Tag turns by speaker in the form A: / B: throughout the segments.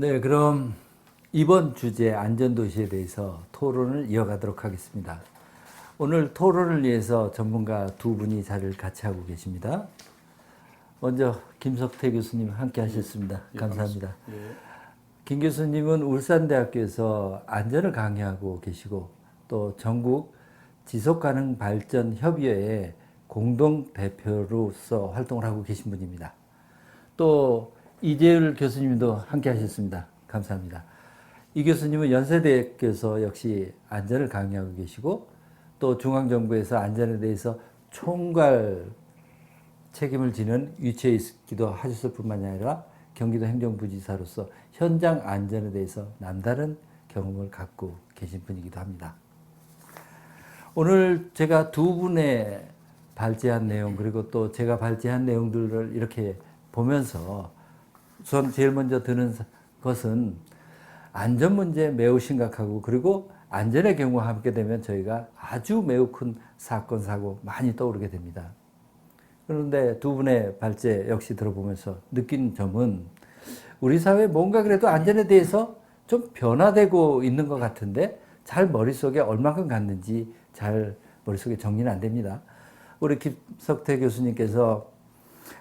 A: 네, 그럼 이번 주제 안전도시에 대해서 토론을 이어가도록 하겠습니다. 오늘 토론을 위해서 전문가 두 분이 자리를 같이 하고 계십니다. 먼저 김석태 교수님 함께 하셨습니다. 감사합니다. 김 교수님은 울산대학교에서 안전을 강의하고 계시고 또 전국 지속가능발전협의회의 공동대표로서 활동을 하고 계신 분입니다. 또 이재율 교수님도 함께 하셨습니다. 감사합니다. 이 교수님은 연세대학교에서 역시 안전을 강의하고 계시고 또 중앙정부에서 안전에 대해서 총괄 책임을 지는 위치에 있기도 하셨을 뿐만이 아니라 경기도 행정부지사로서 현장 안전에 대해서 남다른 경험을 갖고 계신 분이기도 합니다. 오늘 제가 두 분의 발제한 내용 그리고 또 제가 발제한 내용들을 이렇게 보면서 우선 제일 먼저 드는 것은 안전 문제 매우 심각하고 그리고 안전의 경우와 함께 되면 저희가 아주 매우 큰 사건, 사고 많이 떠오르게 됩니다. 그런데 두 분의 발제 역시 들어보면서 느낀 점은 우리 사회 뭔가 그래도 안전에 대해서 좀 변화되고 있는 것 같은데 잘 머릿속에 얼마큼 갔는지 잘 머릿속에 정리는 안 됩니다. 우리 김석태 교수님께서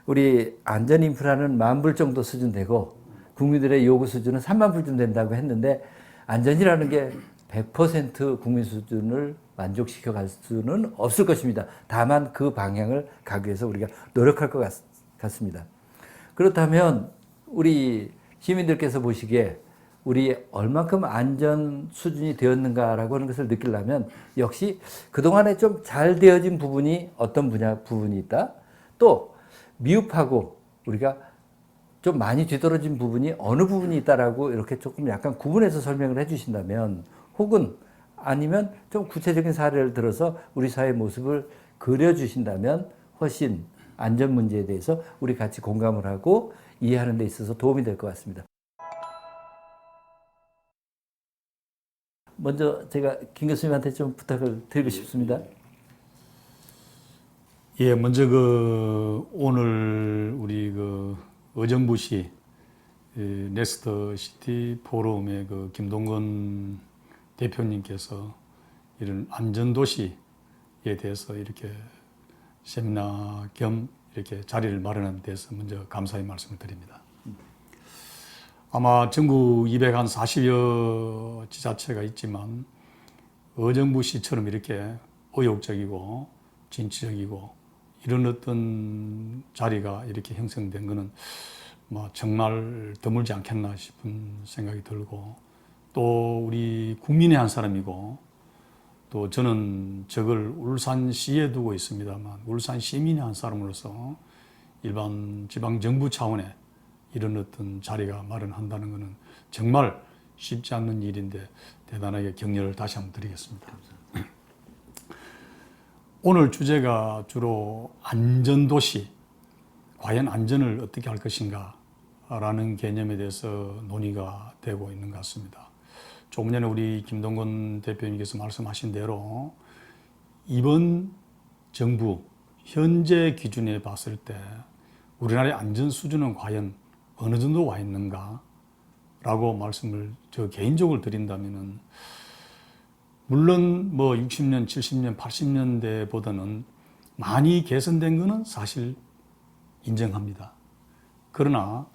A: 우리 안전 인프라는 10,000불 정도 수준 되고 국민들의 요구 수준은 30,000불 좀 된다고 했는데 안전이라는 게 100% 국민 수준을 만족시켜 갈 수는 없을 것입니다. 다만 그 방향을 가기 위해서 우리가 노력할 것 같습니다. 그렇다면 우리 시민들께서 보시기에 우리 얼만큼 안전 수준이 되었는가라고 하는 것을 느끼려면 역시 그동안에 좀 잘 되어진 부분이 어떤 부분이 있다. 또 미흡하고 우리가 좀 많이 뒤떨어진 부분이 어느 부분이 있다라고 이렇게 조금 약간 구분해서 설명을 해 주신다면 혹은 아니면 좀 구체적인 사례를 들어서 우리 사회의 모습을 그려주신다면 훨씬 안전 문제에 대해서 우리 같이 공감을 하고 이해하는 데 있어서 도움이 될 것 같습니다. 먼저 제가 김 교수님한테 좀 부탁을 드리고 싶습니다.
B: 예, 먼저 오늘 우리 의정부시 넥스트 시티 포럼의 김동건 대표님께서 이런 안전도시에 대해서 이렇게 세미나 겸 이렇게 자리를 마련한 데서 먼저 감사의 말씀을 드립니다. 아마 전국 240여 지자체가 있지만 의정부시처럼 이렇게 의욕적이고 진취적이고 이런 어떤 자리가 이렇게 형성된 것은 정말 드물지 않겠나 싶은 생각이 들고 또 우리 국민의 한 사람이고 또 저는 저걸 울산시에 두고 있습니다만 울산 시민의 한 사람으로서 일반 지방정부 차원의 이런 어떤 자리가 마련한다는 것은 정말 쉽지 않는 일인데 대단하게 격려를 다시 한번 드리겠습니다. 오늘 주제가 주로 안전도시, 과연 안전을 어떻게 할 것인가 라는 개념에 대해서 논의가 되고 있는 것 같습니다. 조금 전에 우리 김동건 대표님께서 말씀하신 대로 이번 정부 현재 기준에 봤을 때 우리나라의 안전 수준은 과연 어느 정도 와 있는가 라고 말씀을 저 개인적으로 드린다면은 물론 60년, 70년, 80년대보다는 많이 개선된 것은 사실 인정합니다. 그러나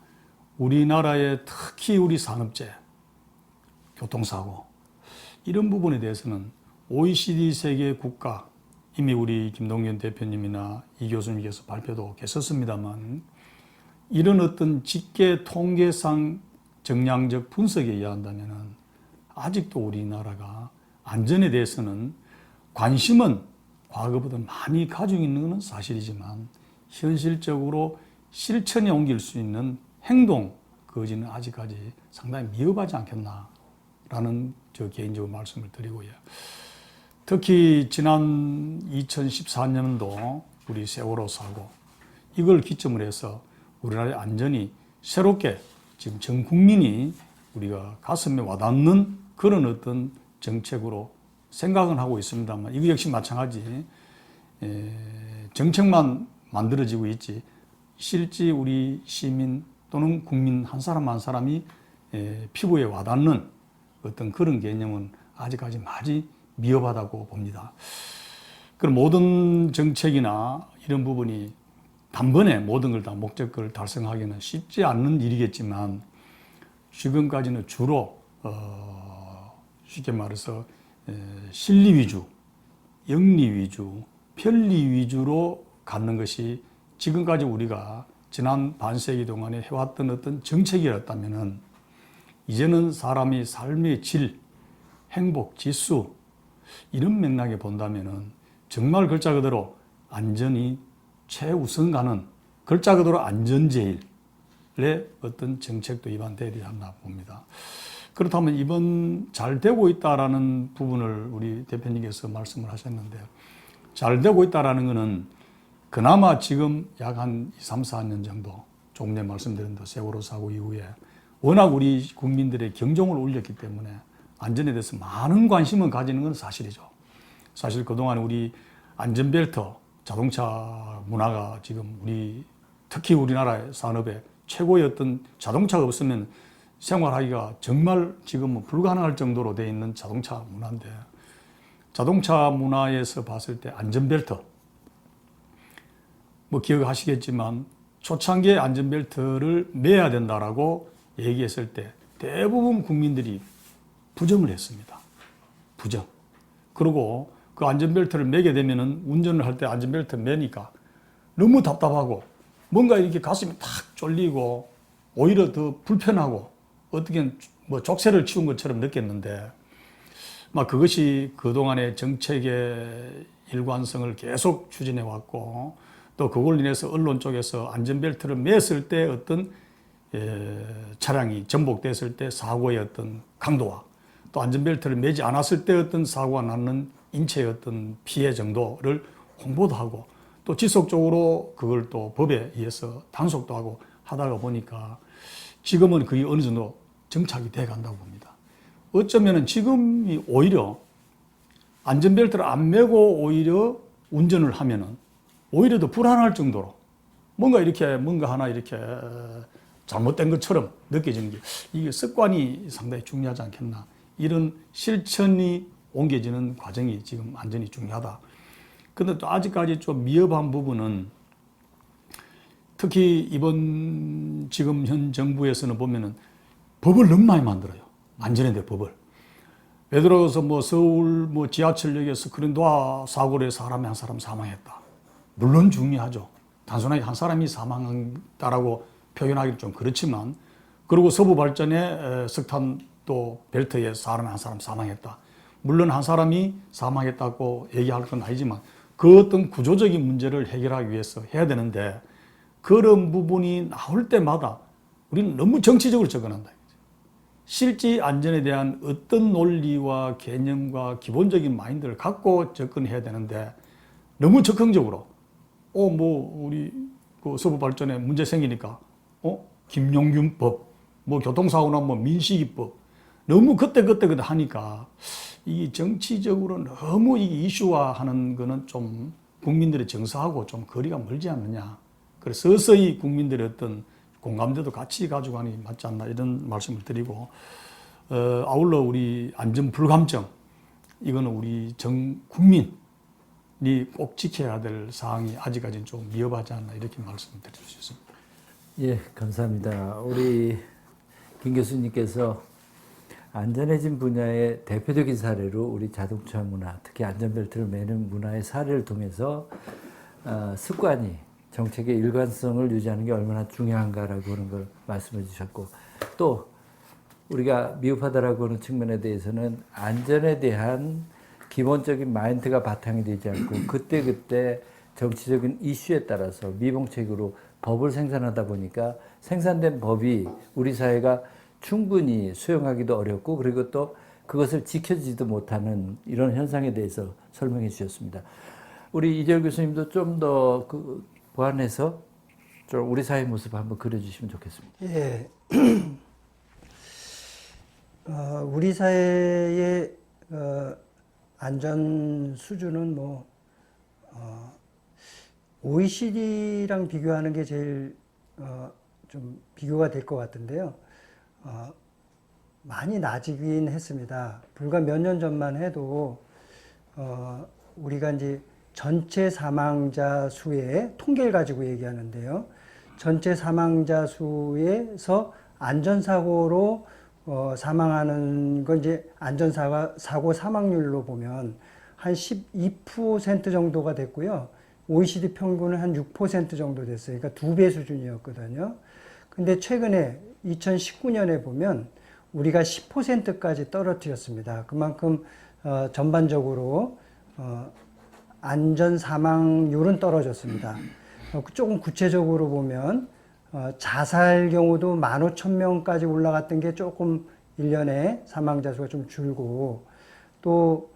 B: 우리나라의 특히 우리 산업재, 교통사고 이런 부분에 대해서는 OECD 세계 국가 이미 우리 김동연 대표님이나 이 교수님께서 발표도 계셨습니다만 이런 어떤 집계 통계상 정량적 분석에 의한다면 아직도 우리나라가 안전에 대해서는 관심은 과거보다 많이 가지고 있는 것은 사실이지만 현실적으로 실천에 옮길 수 있는 행동 그것은 아직까지 상당히 미흡하지 않겠나라는 저 개인적으로 말씀을 드리고요. 특히 지난 2014년도 우리 세월호 사고 이걸 기점으로 해서 우리나라의 안전이 새롭게 지금 전 국민이 우리가 가슴에 와닿는 그런 어떤 정책으로 생각은 하고 있습니다만 이거 역시 마찬가지 정책만 만들어지고 있지 실제 우리 시민 또는 국민 한 사람 한 사람이 피부에 와닿는 어떤 그런 개념은 아직까지 많이 미흡하다고 봅니다. 그럼 모든 정책이나 이런 부분이 단번에 모든 걸 다 목적을 달성하기는 쉽지 않는 일이겠지만 지금까지는 주로 쉽게 말해서 실리 위주, 영리 위주, 편리 위주로 갖는 것이 지금까지 우리가 지난 반세기 동안에 해왔던 어떤 정책이었다면은 이제는 사람이 삶의 질, 행복, 지수 이런 맥락에 본다면은 정말 글자 그대로 안전이 최우선 가는 글자 그대로 안전제일의 어떤 정책도 입안되지 않나 봅니다. 그렇다면 이번 잘 되고 있다라는 부분을 우리 대표님께서 말씀을 하셨는데 잘 되고 있다라는 것은 그나마 지금 약 한 2, 3, 4년 정도 조금 전에 말씀드린 대로 세월호 사고 이후에 워낙 우리 국민들의 경종을 울렸기 때문에 안전에 대해서 많은 관심을 가지는 건 사실이죠. 사실 그동안 우리 안전벨트, 자동차 문화가 지금 특히 우리나라의 산업의 최고의 어떤 자동차가 없으면 생활하기가 정말 지금은 불가능할 정도로 되어 있는 자동차 문화인데 자동차 문화에서 봤을 때 안전벨트 뭐 기억하시겠지만 초창기에 안전벨트를 매야 된다라고 얘기했을 때 대부분 국민들이 부정을 했습니다. 부정. 그리고 그 안전벨트를 매게 되면은 운전을 할 때 안전벨트 매니까 너무 답답하고 뭔가 이렇게 가슴이 탁 쫄리고 오히려 더 불편하고 어떻게 뭐 족쇄를 치운 것처럼 느꼈는데 막 그것이 그동안의 정책의 일관성을 계속 추진해 왔고 또 그걸 인해서 언론 쪽에서 안전벨트를 맸을 때 어떤 차량이 전복됐을 때 사고의 어떤 강도와 또 안전벨트를 매지 않았을 때 어떤 사고가 나는 인체의 어떤 피해 정도를 홍보도 하고 또 지속적으로 그걸 또 법에 의해서 단속도 하고 하다가 보니까 지금은 그게 어느 정도 정착이 돼 간다고 봅니다. 어쩌면은 지금이 오히려 안전벨트를 안 매고 오히려 운전을 하면은 오히려 더 불안할 정도로 뭔가 하나 이렇게 잘못된 것처럼 느껴지는 게 이게 습관이 상당히 중요하지 않겠나. 이런 실천이 옮겨지는 과정이 지금 완전히 중요하다. 근데 또 아직까지 좀 미흡한 부분은 특히 이번 지금 현 정부에서는 보면은 법을 너무 많이 만들어요. 안전에 대한 법을. 예를 들어서 뭐 서울 뭐 지하철역에서 크레인도어 사고로 해서 사람이 한 사람 사망했다. 물론 중요하죠. 단순하게 한 사람이 사망했다라고 표현하기는 좀 그렇지만 그리고 서부 발전에 석탄 또 벨트에 사람 한 사람 사망했다. 물론 한 사람이 사망했다고 얘기할 건 아니지만 그 어떤 구조적인 문제를 해결하기 위해서 해야 되는데 그런 부분이 나올 때마다 우리는 너무 정치적으로 접근한다. 실제 안전에 대한 어떤 논리와 개념과 기본적인 마인드를 갖고 접근해야 되는데 너무 적극적으로 우리 그 서부 발전에 문제 생기니까 김용균법, 교통사고 나면 민식이법 너무 그때 하니까 이 정치적으로 너무 이 이슈화하는 거는 좀 국민들의 정서하고 좀 거리가 멀지 않느냐. 그래서 서서히 국민들의 어떤 공감대도 같이 가져가는 게 맞지 않나 이런 말씀을 드리고 아울러 우리 안전 불감증 이거는 우리 전 국민이 꼭 지켜야 될 사항이 아직까지는 좀 미흡하지 않나 이렇게 말씀을 드릴 수 있습니다.
A: 예, 감사합니다. 우리 김 교수님께서 안전해진 분야의 대표적인 사례로 우리 자동차 문화, 특히 안전벨트를 매는 문화의 사례를 통해서 습관이 정책의 일관성을 유지하는 게 얼마나 중요한가라고 하는 걸 말씀해 주셨고 또 우리가 미흡하다라고 하는 측면에 대해서는 안전에 대한 기본적인 마인드가 바탕이 되지 않고 그때그때 정치적인 이슈에 따라서 미봉책으로 법을 생산하다 보니까 생산된 법이 우리 사회가 충분히 수용하기도 어렵고 그리고 또 그것을 지켜지지도 못하는 이런 현상에 대해서 설명해 주셨습니다. 우리 이재열 교수님도 좀 더 보완해서 좀 우리 사회 모습 한번 그려주시면 좋겠습니다.
C: 예. 우리 사회의 안전 수준은 OECD랑 비교하는 게 제일 좀 비교가 될 것 같은데요. 많이 낮이긴 했습니다. 불과 몇 년 전만 해도 우리가 이제 전체 사망자 수의 통계를 가지고 얘기하는데요. 전체 사망자 수에서 안전사고로 사망하는 건 이제 안전사고 사망률로 보면 한 12% 정도가 됐고요. OECD 평균은 한 6% 정도 됐어요. 그러니까 2배 수준이었거든요. 근데 최근에 2019년에 보면 우리가 10%까지 떨어뜨렸습니다. 그만큼 전반적으로 안전 사망률은 떨어졌습니다. 조금 구체적으로 보면 자살 경우도 15,000명까지 올라갔던 게 조금 1년에 사망자 수가 좀 줄고 또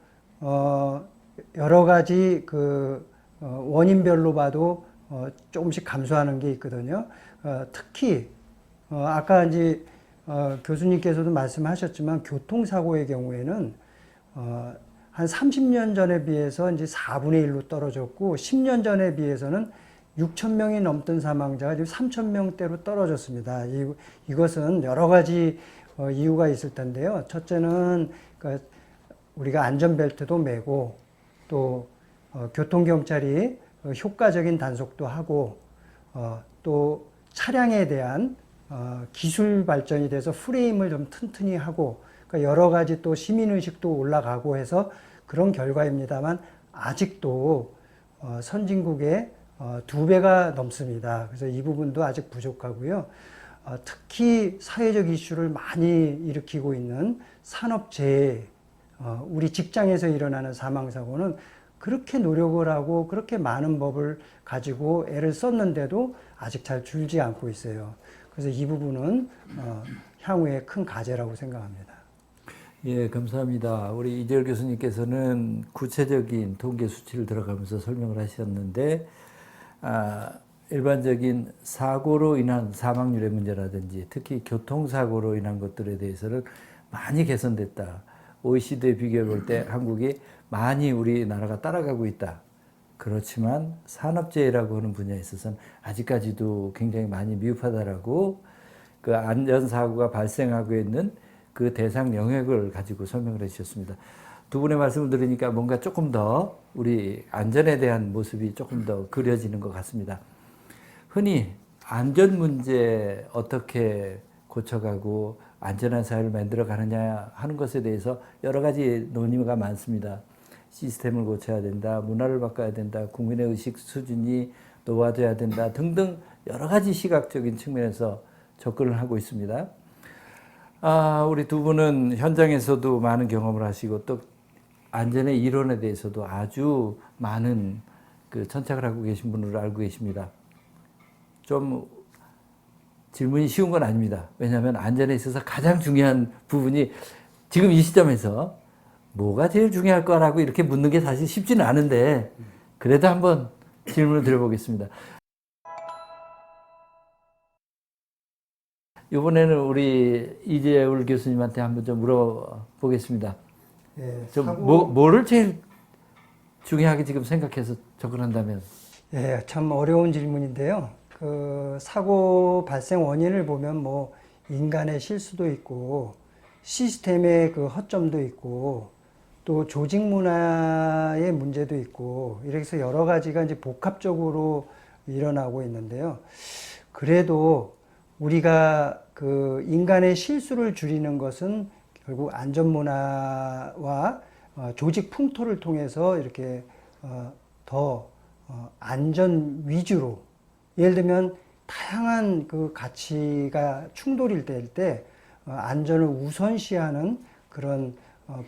C: 여러 가지 그 원인별로 봐도 조금씩 감소하는 게 있거든요. 특히 아까 이제 교수님께서도 말씀하셨지만 교통사고의 경우에는 한 30년 전에 비해서 이제 4분의 1로 떨어졌고 10년 전에 비해서는 6,000명이 넘던 사망자가 지금 3,000명대로 떨어졌습니다. 이것은 여러 가지 이유가 있을 텐데요. 첫째는 그러니까 우리가 안전벨트도 매고 또 교통경찰이 효과적인 단속도 하고 또 차량에 대한 기술 발전이 돼서 프레임을 좀 튼튼히 하고 그러니까 여러 가지 또 시민의식도 올라가고 해서 그런 결과입니다만 아직도 선진국의 2배가 넘습니다. 그래서 이 부분도 아직 부족하고요. 특히 사회적 이슈를 많이 일으키고 있는 산업재해, 우리 직장에서 일어나는 사망사고는 그렇게 노력을 하고 그렇게 많은 법을 가지고 애를 썼는데도 아직 잘 줄지 않고 있어요. 그래서 이 부분은 향후에 큰 과제라고 생각합니다.
A: 예, 감사합니다. 우리 이재열 교수님께서는 구체적인 통계 수치를 들어가면서 설명을 하셨는데, 일반적인 사고로 인한 사망률의 문제라든지 특히 교통사고로 인한 것들에 대해서는 많이 개선됐다. OECD에 비교해 볼 때 한국이 많이 우리나라가 따라가고 있다. 그렇지만 산업재해라고 하는 분야에 있어서는 아직까지도 굉장히 많이 미흡하다라고 그 안전사고가 발생하고 있는 그 대상 영역을 가지고 설명을 해주셨습니다. 두 분의 말씀을 들으니까 뭔가 조금 더 우리 안전에 대한 모습이 조금 더 그려지는 것 같습니다. 흔히 안전 문제 어떻게 고쳐가고 안전한 사회를 만들어 가느냐 하는 것에 대해서 여러 가지 논의가 많습니다. 시스템을 고쳐야 된다, 문화를 바꿔야 된다, 국민의 의식 수준이 높아져야 된다 등등 여러 가지 시각적인 측면에서 접근을 하고 있습니다. 우리 두 분은 현장에서도 많은 경험을 하시고 또 안전의 이론에 대해서도 아주 많은 그 천착을 하고 계신 분으로 알고 계십니다. 좀 질문이 쉬운 건 아닙니다. 왜냐하면 안전에 있어서 가장 중요한 부분이 지금 이 시점에서 뭐가 제일 중요할 거라고 이렇게 묻는 게 사실 쉽지는 않은데 그래도 한번 질문을 드려보겠습니다. 이번에는 우리 이재울 교수님한테 한번 좀 물어보겠습니다.
C: 예,
A: 뭐를 제일 중요하게 지금 생각해서 접근한다면?
C: 예, 참 어려운 질문인데요. 그 사고 발생 원인을 보면 뭐 인간의 실수도 있고 시스템의 그 허점도 있고 또 조직 문화의 문제도 있고 이래서 여러 가지가 이제 복합적으로 일어나고 있는데요. 그래도 우리가 그 인간의 실수를 줄이는 것은 결국 안전 문화와 조직 풍토를 통해서 이렇게 더 안전 위주로 예를 들면 다양한 그 가치가 충돌이 될 때 안전을 우선시하는 그런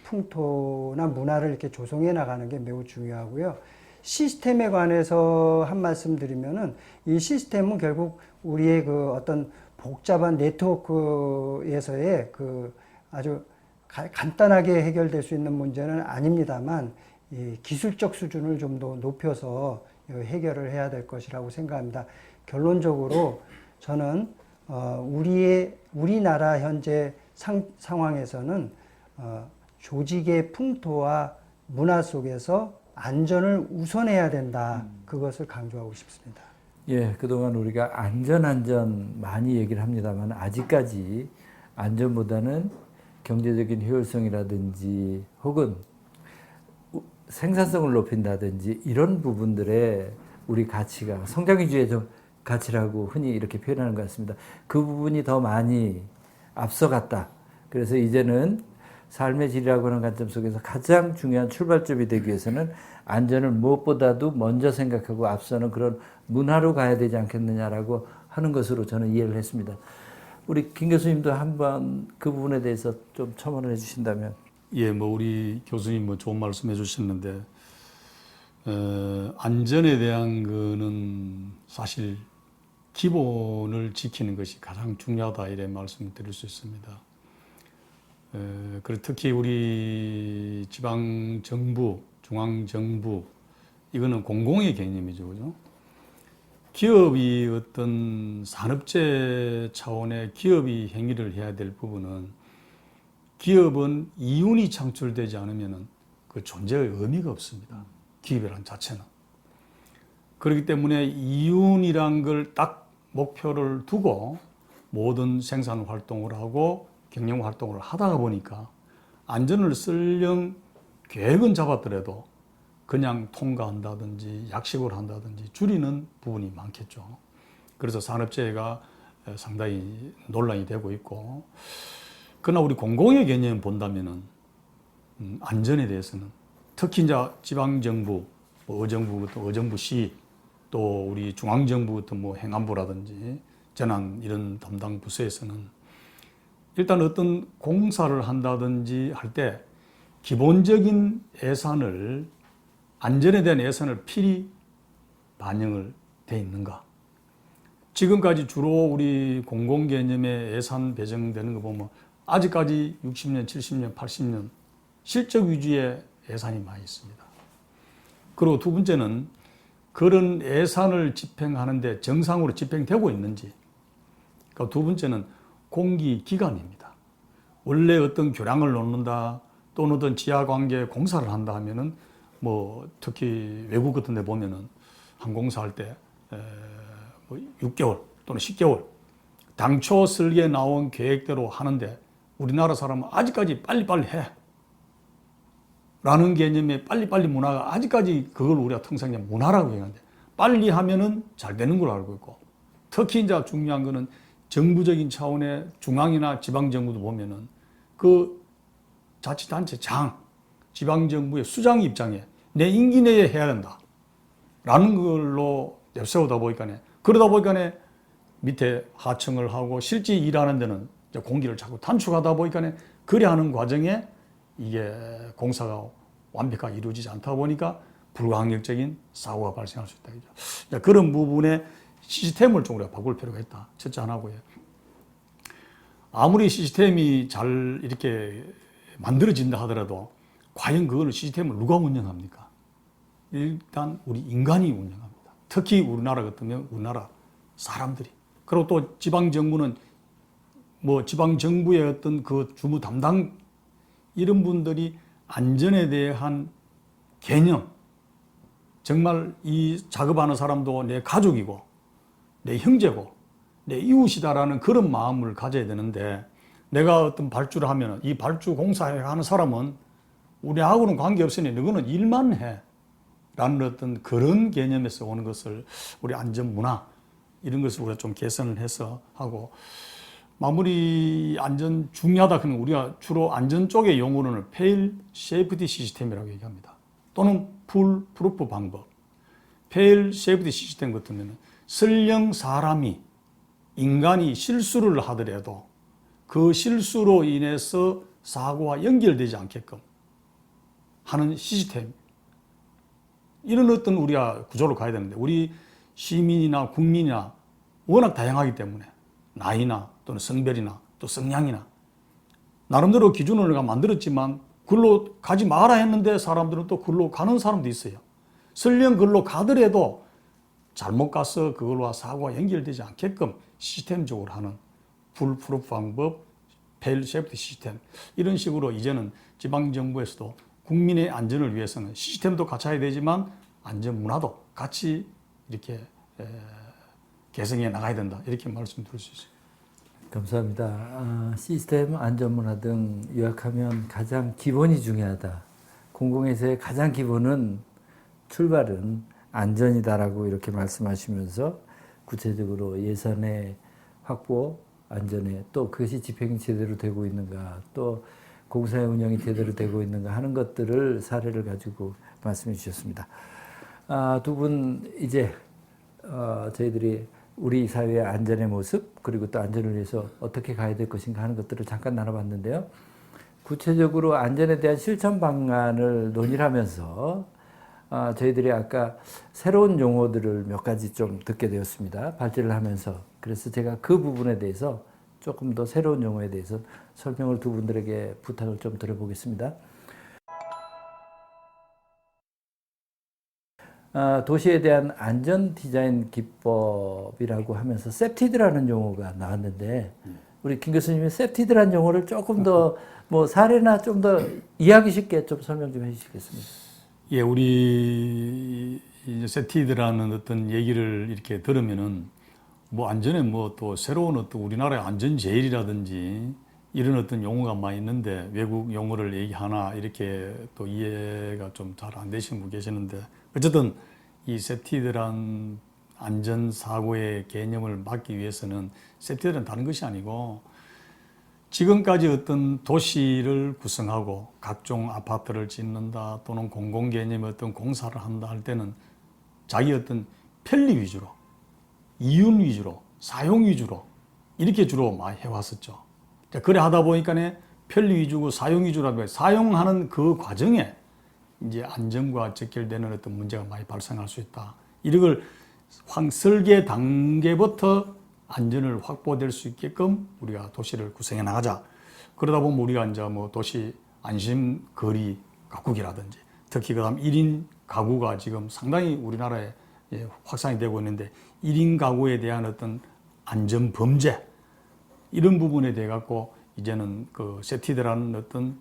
C: 풍토나 문화를 이렇게 조성해 나가는 게 매우 중요하고요. 시스템에 관해서 한 말씀 드리면은 이 시스템은 결국 우리의 그 어떤 복잡한 네트워크에서의 그 아주 간단하게 해결될 수 있는 문제는 아닙니다만 이 기술적 수준을 좀 더 높여서 해결을 해야 될 것이라고 생각합니다. 결론적으로 저는 우리나라 현재 상황에서는 조직의 풍토와 문화 속에서 안전을 우선해야 된다. 그것을 강조하고 싶습니다.
A: 예, 그동안 우리가 안전 많이 얘기를 합니다만 아직까지 안전보다는 경제적인 효율성이라든지 혹은 생산성을 높인다든지 이런 부분들에 우리 가치가 성장 위주의 좀 가치라고 흔히 이렇게 표현하는 것 같습니다. 그 부분이 더 많이 앞서갔다. 그래서 이제는 삶의 질이라고 하는 관점 속에서 가장 중요한 출발점이 되기 위해서는 안전을 무엇보다도 먼저 생각하고 앞서는 그런 문화로 가야 되지 않겠느냐라고 하는 것으로 저는 이해를 했습니다. 우리 김 교수님도 한번 그 부분에 대해서 좀 첨언을 해주신다면.
B: 예, 뭐 우리 교수님 뭐 좋은 말씀 해주셨는데 안전에 대한 거는 사실 기본을 지키는 것이 가장 중요하다 이런 말씀을 드릴 수 있습니다. 그리고 특히 우리 지방 정부, 중앙 정부 이거는 공공의 개념이죠, 그죠? 기업이 어떤 산업재 차원의 기업이 행위를 해야 될 부분은 기업은 이윤이 창출되지 않으면 그 존재의 의미가 없습니다. 기업이란 자체는. 그렇기 때문에 이윤이란 걸 딱 목표를 두고 모든 생산 활동을 하고 경영 활동을 하다가 보니까 안전을 쓸령 계획은 잡았더라도 그냥 통과한다든지 약식을 한다든지 줄이는 부분이 많겠죠. 그래서 산업재해가 상당히 논란이 되고 있고, 그러나 우리 공공의 개념을 본다면은 안전에 대해서는 특히 이제 지방정부, 뭐 의정부부터 의정부시, 또 우리 중앙정부부터 뭐 행안부라든지 재난 이런 담당 부서에서는 일단 어떤 공사를 한다든지 할 때 기본적인 예산을, 안전에 대한 예산을 필히 반영을 돼 있는가. 지금까지 주로 우리 공공개념의 예산 배정되는 거 보면 아직까지 60년, 70년, 80년 실적 위주의 예산이 많이 있습니다. 그리고 두 번째는 그런 예산을 집행하는데 정상으로 집행되고 있는지. 그러니까 두 번째는 공기기관입니다. 원래 어떤 교량을 놓는다 또는 어떤 지하관계 공사를 한다 하면은 뭐 특히 외국 같은 데 보면은 항공사할 때 뭐 6개월 또는 10개월 당초 설계에 나온 계획대로 하는데 우리나라 사람은 아직까지 빨리빨리 해 라는 개념의 빨리빨리 문화가 아직까지 그걸 우리가 통상적인 문화라고 얘기하는데 빨리 하면은 잘 되는 걸로 알고 있고, 특히 이제 중요한 거는 정부적인 차원의 중앙이나 지방정부도 보면은 그 자치단체 장, 지방정부의 수장 입장에 내 임기 내에 해야 된다 라는 걸로 내세우다 보니까 그러다 보니까 밑에 하청을 하고 실제 일하는 데는 공기를 자꾸 단축하다 보니까 그래 하는 과정에 이게 공사가 완벽하게 이루어지지 않다 보니까 불가항력적인 사고가 발생할 수 있다. 그런 부분에 시스템을 좀 우리가 바꿀 필요가 있다. 첫째 하나고요. 아무리 시스템이 잘 이렇게 만들어진다 하더라도 과연 그거는 시스템을 누가 운영합니까? 일단 우리 인간이 운영합니다. 특히 우리나라 같으면 우리나라 사람들이. 그리고 또 지방정부는 뭐 지방정부의 어떤 그 주무 담당 이런 분들이 안전에 대한 개념, 정말 이 작업하는 사람도 내 가족이고 내 형제고 내 이웃이다라는 그런 마음을 가져야 되는데, 내가 어떤 발주를 하면 이 발주 공사하는 사람은 우리하고는 관계없으니 너는 일만 해 라는 어떤 그런 개념에서 오는 것을 우리 안전 문화 이런 것을 우리가 좀 개선을 해서 하고, 마무리 안전 중요하다 그러면 우리가 주로 안전 쪽의 용어로는 페일 세이프티 시스템이라고 얘기합니다. 또는 풀 프루프 방법. 페일 세이프티 시스템 같은 경우는 설령 사람이 인간이 실수를 하더라도 그 실수로 인해서 사고와 연결되지 않게끔 하는 시스템, 이런 어떤 우리가 구조로 가야 되는데, 우리 시민이나 국민이나 워낙 다양하기 때문에 나이나 또는 성별이나 또 성향이나 나름대로 기준을 우리가 만들었지만 글로 가지 마라 했는데 사람들은 또 글로 가는 사람도 있어요. 설령 글로 가더라도 잘못 가서 그걸로 사고가 연결되지 않게끔 시스템적으로 하는 풀프루프 방법, 페일 세이프티 시스템, 이런 식으로 이제는 지방정부에서도 국민의 안전을 위해서는 시스템도 갖춰야 되지만 안전 문화도 같이 이렇게 개성해 나가야 된다, 이렇게 말씀드릴 수 있어요.
A: 감사합니다. 시스템 안전문화 등 요약하면 가장 기본이 중요하다. 공공에서의 가장 기본은 출발은 안전이다라고 이렇게 말씀하시면서 구체적으로 예산의 확보, 안전에 또 그것이 집행이 제대로 되고 있는가, 또 공사의 운영이 제대로 되고 있는가 하는 것들을 사례를 가지고 말씀해 주셨습니다. 두 분 이제 저희들이 우리 사회의 안전의 모습 그리고 또 안전을 위해서 어떻게 가야 될 것인가 하는 것들을 잠깐 나눠봤는데요. 구체적으로 안전에 대한 실천 방안을 논의를 하면서 저희들이 아까 새로운 용어들을 몇 가지 좀 듣게 되었습니다. 발제를 하면서. 그래서 제가 그 부분에 대해서 조금 더 새로운 용어에 대해서 설명을 두 분들에게 부탁을 좀 드려보겠습니다. 도시에 대한 안전 디자인 기법이라고 하면서 세프티드라는 용어가 나왔는데 우리 김 교수님이 세프티드라는 용어를 조금 더 뭐 사례나 좀 더 이해하기 쉽게 좀 설명 좀 해주시겠습니까?
B: 예, 우리 이제 세티드라는 어떤 얘기를 이렇게 들으면은 뭐 안전에 뭐 또 새로운 어떤 우리나라의 안전 제일이라든지 이런 어떤 용어가 많이 있는데 외국 용어를 얘기하나 이렇게 또 이해가 좀 잘 안 되시는 분 계시는데 어쨌든 이 세티드란 안전 사고의 개념을 막기 위해서는 세티드는 다른 것이 아니고 지금까지 어떤 도시를 구성하고 각종 아파트를 짓는다 또는 공공 개념의 어떤 공사를 한다 할 때는 자기 어떤 편리 위주로, 이윤 위주로, 사용 위주로 이렇게 주로 많이 해왔었죠. 그래 하다 보니까 편리 위주고 사용 위주라고 사용하는 그 과정에 이제 안전과 직결되는 어떤 문제가 많이 발생할 수 있다. 이걸 설계 단계부터 안전을 확보될 수 있게끔 우리가 도시를 구성해 나가자. 그러다 보면 우리가 이제 뭐 도시 안심 거리 가꾸기라든지 특히 그다음 1인 가구가 지금 상당히 우리나라에 확산이 되고 있는데 1인 가구에 대한 어떤 안전 범죄 이런 부분에 대해 갖고 이제는 그 세티드라는 어떤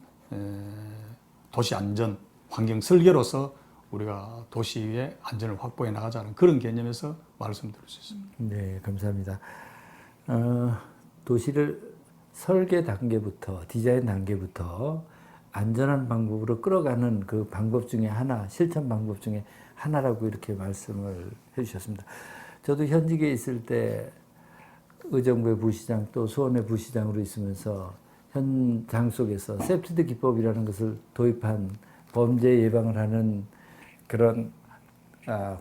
B: 도시 안전 환경 설계로서 우리가 도시의 안전을 확보해 나가자는 그런 개념에서 말씀드릴 수 있습니다.
A: 네, 감사합니다. 도시를 설계 단계부터 디자인 단계부터 안전한 방법으로 끌어가는 그 방법 중에 하나, 실천 방법 중에 하나라고 이렇게 말씀을 해주셨습니다. 저도 현직에 있을 때 의정부의 부시장 또 수원의 부시장으로 있으면서 현장 속에서 세프티드 기법이라는 것을 도입한 범죄 예방을 하는 그런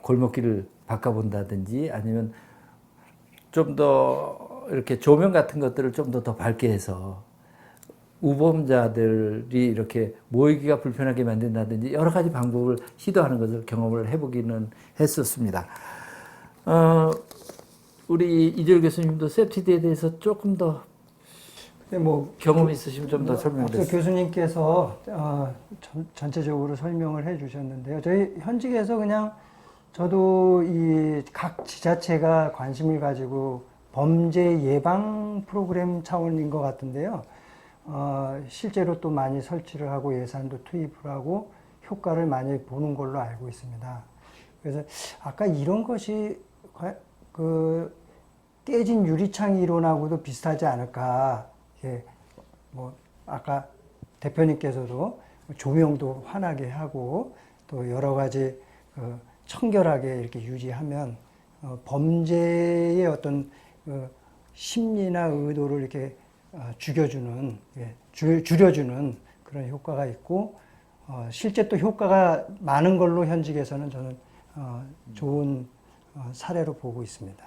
A: 골목길을 바꿔본다든지 아니면 좀 더 이렇게 조명 같은 것들을 좀 더 밝게 해서 우범자들이 이렇게 모이기가 불편하게 만든다든지 여러 가지 방법을 시도하는 것을 경험을 해보기는 했었습니다. 우리 이재율 교수님도 세프티드에 대해서 조금 더
C: 뭐
A: 경험 있으시면 좀 더 설명해
C: 앞서
A: 주세요.
C: 교수님께서 전체적으로 설명을 해주셨는데요. 저희 현직에서 그냥 저도 이 각 지자체가 관심을 가지고 범죄 예방 프로그램 차원인 것 같은데요. 실제로 또 많이 설치를 하고 예산도 투입을 하고 효과를 많이 보는 걸로 알고 있습니다. 그래서 아까 이런 것이 그 깨진 유리창 이론하고도 비슷하지 않을까. 예, 뭐 아까 대표님께서도 조명도 환하게 하고 또 여러 가지 청결하게 이렇게 유지하면 범죄의 어떤 심리나 의도를 이렇게 죽여주는, 줄여주는 그런 효과가 있고 실제 또 효과가 많은 걸로 현직에서는 저는 좋은 사례로 보고 있습니다.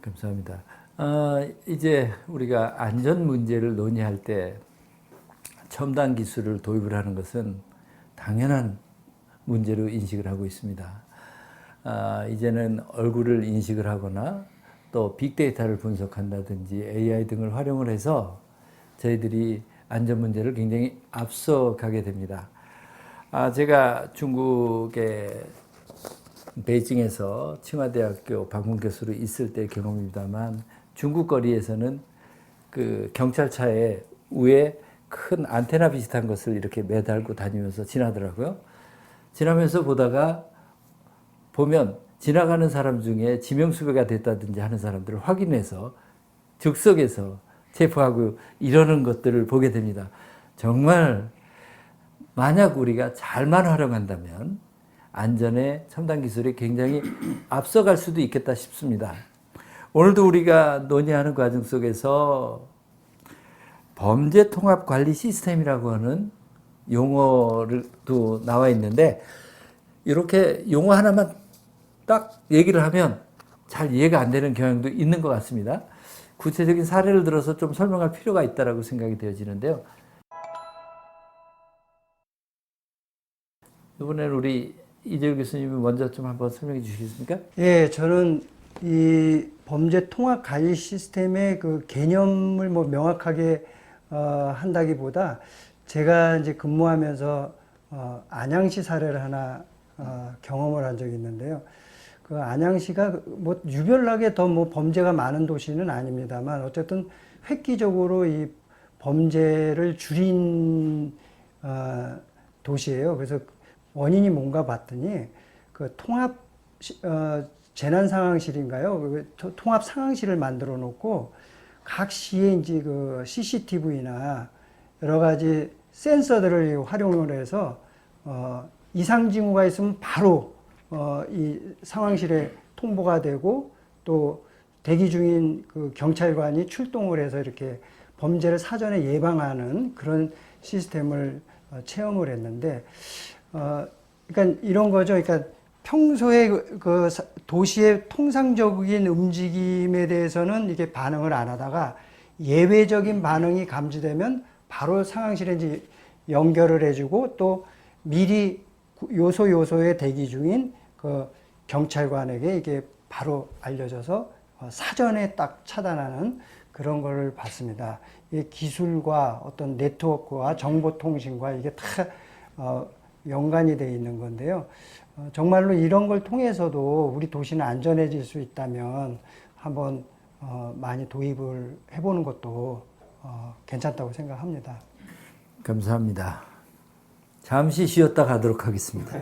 A: 감사합니다. 이제 우리가 안전 문제를 논의할 때 첨단 기술을 도입을 하는 것은 당연한 문제로 인식을 하고 있습니다. 이제는 얼굴을 인식을 하거나 또 빅데이터를 분석한다든지 AI 등을 활용을 해서 저희들이 안전 문제를 굉장히 앞서가게 됩니다. 제가 중국의 베이징에서 칭화대학교 방문 교수로 있을 때 경험입니다만 중국 거리에서는 그 경찰차에 위에 큰 안테나 비슷한 것을 이렇게 매달고 다니면서 지나더라고요. 지나면서 보다가 보면 지나가는 사람 중에 지명수배가 됐다든지 하는 사람들을 확인해서 즉석에서 체포하고 이러는 것들을 보게 됩니다. 정말 만약 우리가 잘만 활용한다면 안전에 첨단 기술이 굉장히 앞서갈 수도 있겠다 싶습니다. 오늘도 우리가 논의하는 과정 속에서 범죄 통합 관리 시스템이라고 하는 용어도 나와 있는데 이렇게 용어 하나만 딱 얘기를 하면 잘 이해가 안 되는 경향도 있는 것 같습니다. 구체적인 사례를 들어서 좀 설명할 필요가 있다고 생각이 되어지는데요. 이번에는 우리 이재율 교수님이 먼저 좀 한번 설명해 주시겠습니까?
C: 예, 저는 이 범죄 통합 관리 시스템의 그 개념을 뭐 명확하게 한다기보다 제가 이제 근무하면서 안양시 사례를 하나 경험을 한 적이 있는데요. 그 안양시가 뭐 유별나게 더 뭐 범죄가 많은 도시는 아닙니다만 어쨌든 획기적으로 이 범죄를 줄인 도시예요. 그래서 원인이 뭔가 봤더니 그 통합 재난 상황실인가요? 통합 상황실을 만들어 놓고 각 시에 이제 그 CCTV나 여러 가지 센서들을 활용을 해서 이상 징후가 있으면 바로 이 상황실에 통보가 되고 또 대기 중인 그 경찰관이 출동을 해서 이렇게 범죄를 사전에 예방하는 그런 시스템을 체험을 했는데 그러니까 이런 거죠. 그러니까 평소에 그 도시의 통상적인 움직임에 대해서는 이게 반응을 안 하다가 예외적인 반응이 감지되면 바로 상황실에 이제 연결을 해주고 또 미리 요소에 대기 중인 그 경찰관에게 이게 바로 알려져서 사전에 딱 차단하는 그런 걸 봤습니다. 이 기술과 어떤 네트워크와 정보통신과 이게 다 연관이 되어 있는 건데요. 정말로 이런 걸 통해서도 우리 도시는 안전해질 수 있다면 한번 많이 도입을 해보는 것도 괜찮다고 생각합니다.
A: 감사합니다. 잠시 쉬었다 가도록 하겠습니다.